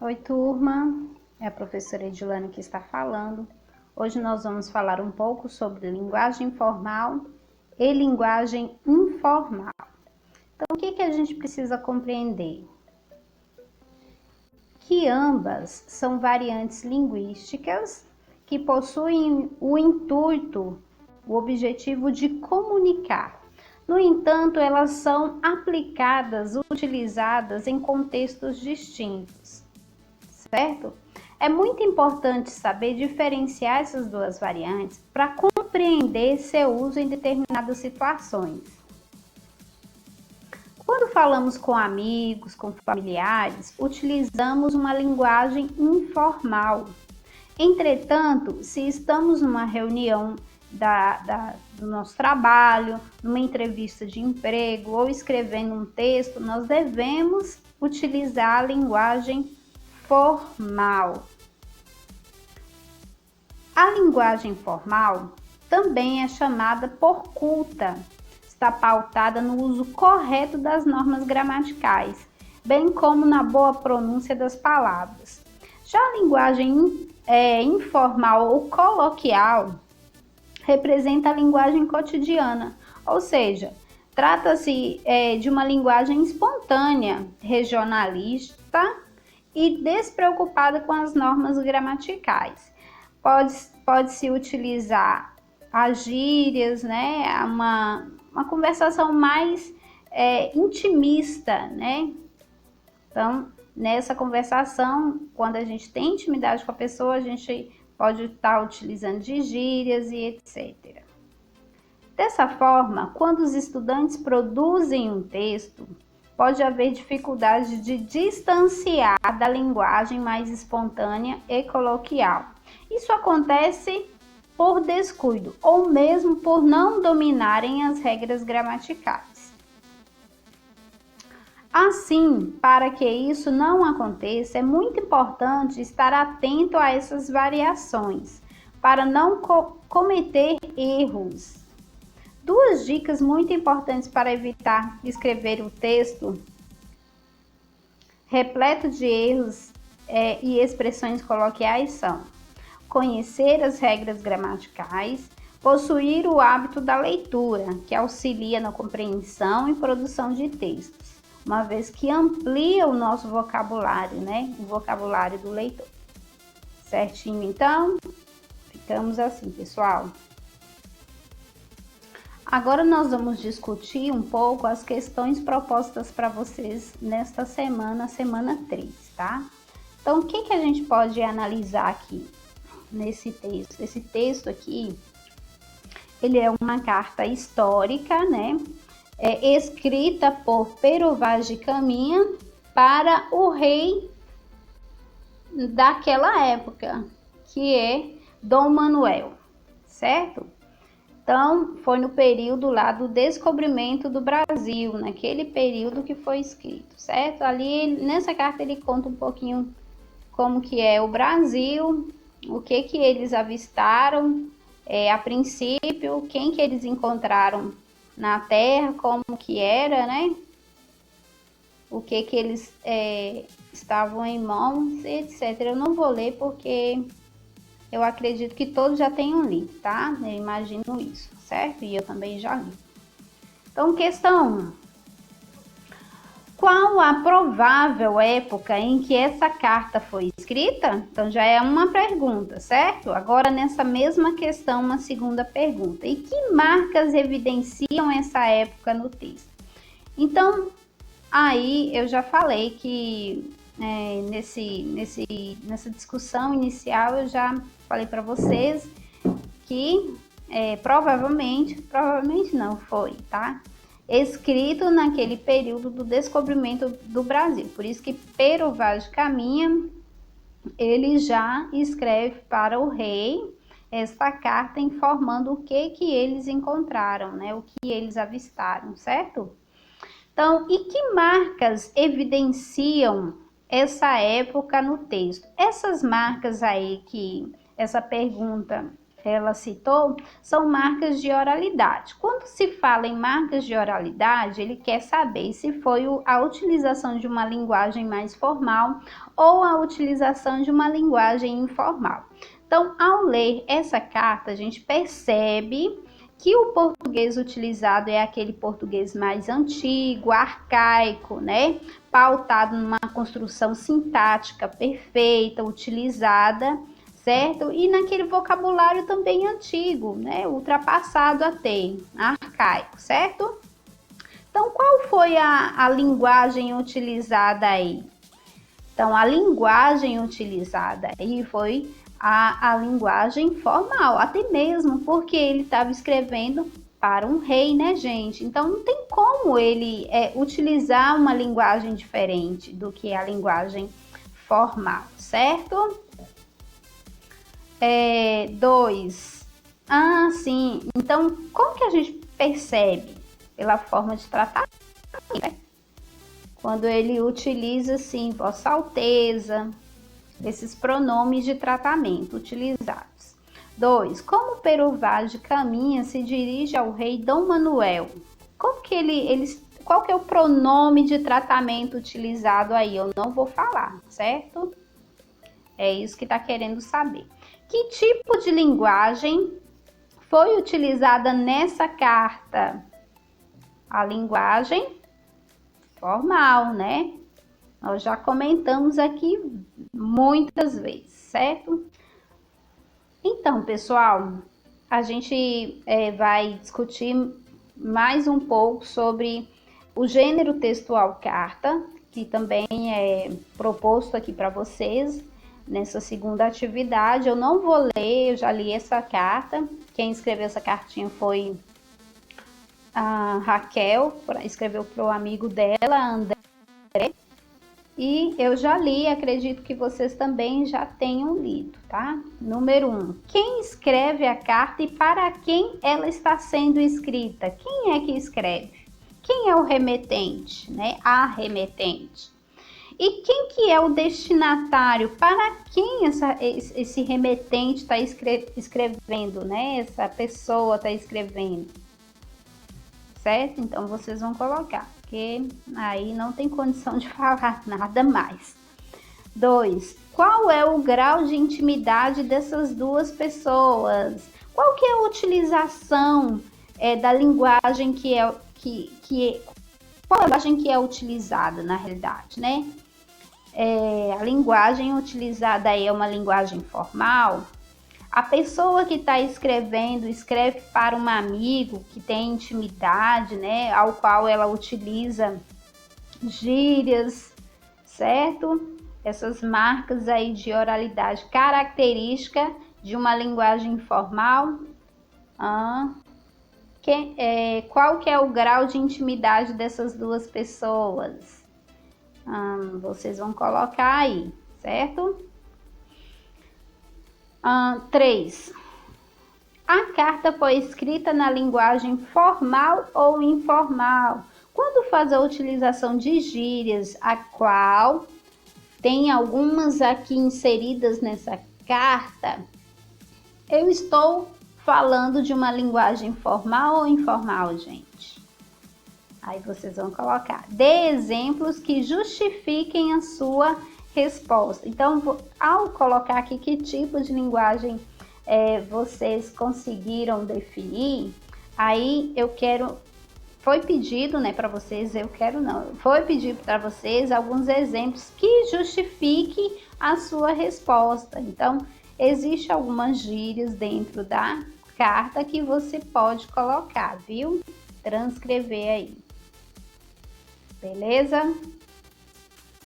Oi, turma, é a professora Edilane que está falando. Hoje nós vamos falar um pouco sobre linguagem formal e linguagem informal. Então, o que a gente precisa compreender? Que ambas são variantes linguísticas que possuem o intuito, o objetivo de comunicar. No entanto, elas são aplicadas, utilizadas em contextos distintos, certo? É muito importante saber diferenciar essas duas variantes para compreender seu uso em determinadas situações. Quando falamos com amigos, com familiares, utilizamos uma linguagem informal. Entretanto, se estamos numa reunião do nosso trabalho, numa entrevista de emprego ou escrevendo um texto, nós devemos utilizar a linguagem formal. A linguagem formal também é chamada por culta. Está pautada no uso correto das normas gramaticais, bem como na boa pronúncia das palavras. Já a linguagem informal ou coloquial representa a linguagem cotidiana, ou seja, trata-se de uma linguagem espontânea, regionalista e despreocupada com as normas gramaticais. Pode-se utilizar as gírias, né? Uma conversação mais intimista, né? Então, nessa conversação, quando a gente tem intimidade com a pessoa, a gente pode estar utilizando de gírias e etc. Dessa forma, quando os estudantes produzem um texto, pode haver dificuldade de distanciar da linguagem mais espontânea e coloquial. Isso acontece por descuido ou mesmo por não dominarem as regras gramaticais. Assim, para que isso não aconteça, é muito importante estar atento a essas variações, para não cometer erros. Duas dicas muito importantes para evitar escrever o texto repleto de erros e expressões coloquiais são: conhecer as regras gramaticais, possuir o hábito da leitura, que auxilia na compreensão e produção de textos, uma vez que amplia o nosso vocabulário, né? O vocabulário do leitor. Certinho, então? Ficamos assim, pessoal. Agora nós vamos discutir um pouco as questões propostas para vocês nesta semana, semana 3, tá? Então, o que a gente pode analisar aqui nesse texto? Esse texto aqui, ele é uma carta histórica, né? Escrita por Pero Vaz de Caminha para o rei daquela época, que é Dom Manuel, certo? Então, foi no período lá do descobrimento do Brasil, naquele período que foi escrito, certo? Ali, nessa carta, ele conta um pouquinho como que é o Brasil, o que eles avistaram a princípio, quem que eles encontraram na terra, como que era, né? O que eles estavam em mãos, etc. Eu não vou ler porque eu acredito que todos já tenham lido, tá? Eu imagino isso, certo? E eu também já li. Então, questão 1. Qual a provável época em que essa carta foi escrita? Então, já é uma pergunta, certo? Agora, nessa mesma questão, uma segunda pergunta. E que marcas evidenciam essa época no texto? Então, aí eu já falei que nessa discussão inicial eu já falei para vocês que provavelmente não foi, tá? Escrito naquele período do descobrimento do Brasil. Por isso que Pero Vaz de Caminha, ele já escreve para o rei esta carta informando o que eles encontraram, né? O que eles avistaram, certo? Então, e que marcas evidenciam essa época no texto? Essas marcas aí que essa pergunta ela citou são marcas de oralidade. Quando se fala em marcas de oralidade, ele quer saber se foi a utilização de uma linguagem mais formal ou a utilização de uma linguagem informal. Então, ao ler essa carta, a gente percebe que o português utilizado é aquele português mais antigo, arcaico, né? Pautado numa construção sintática perfeita, utilizada, certo? E naquele vocabulário também antigo, né? Ultrapassado até, arcaico, certo? Então, qual foi a linguagem utilizada aí? Então, a linguagem utilizada aí foi a linguagem formal, até mesmo porque ele estava escrevendo para um rei, né, gente? Então, não tem como ele utilizar uma linguagem diferente do que a linguagem formal, certo? 2. Sim. Então, como que a gente percebe? Pela forma de tratar, né? Quando ele utiliza, assim, Vossa Alteza, esses pronomes de tratamento utilizados. 2. Como Pero Vaz de Caminha se dirige ao rei Dom Manuel? Como que qual que é o pronome de tratamento utilizado aí? Eu não vou falar, certo? É isso que está querendo saber. Que tipo de linguagem foi utilizada nessa carta? A linguagem formal, né? Nós já comentamos aqui muitas vezes, certo? Então, pessoal, a gente vai discutir mais um pouco sobre o gênero textual carta, que também é proposto aqui para vocês nessa segunda atividade. Eu não vou ler, eu já li essa carta. Quem escreveu essa cartinha foi a Raquel, escreveu para o amigo dela, André. E eu já li, acredito que vocês também já tenham lido, tá? Número 1. Quem escreve a carta e para quem ela está sendo escrita? Quem é que escreve? Quem é o remetente, né? A remetente. E quem que é o destinatário? Para quem esse remetente está escrevendo, né? Essa pessoa está escrevendo. Certo? Então, vocês vão colocar, porque aí não tem condição de falar nada mais. 2. Qual é o grau de intimidade dessas duas pessoas? Qual que é a utilização da linguagem qual a linguagem que é utilizada na realidade, né? A linguagem utilizada aí é uma linguagem formal. A pessoa que está escrevendo, escreve para um amigo que tem intimidade, né? Ao qual ela utiliza gírias, certo? Essas marcas aí de oralidade característica de uma linguagem informal. Qual que é o grau de intimidade dessas duas pessoas? Vocês vão colocar aí, certo? 3. A carta foi escrita na linguagem formal ou informal? Quando faz a utilização de gírias, a qual tem algumas aqui inseridas nessa carta, eu estou falando de uma linguagem formal ou informal, gente? Aí vocês vão colocar. Dê exemplos que justifiquem a sua resposta. Então, ao colocar aqui que tipo de linguagem vocês conseguiram definir, aí eu quero, foi pedido, né, para vocês, foi pedido para vocês alguns exemplos que justifiquem a sua resposta. Então, existe algumas gírias dentro da carta que você pode colocar, viu? Transcrever aí. Beleza?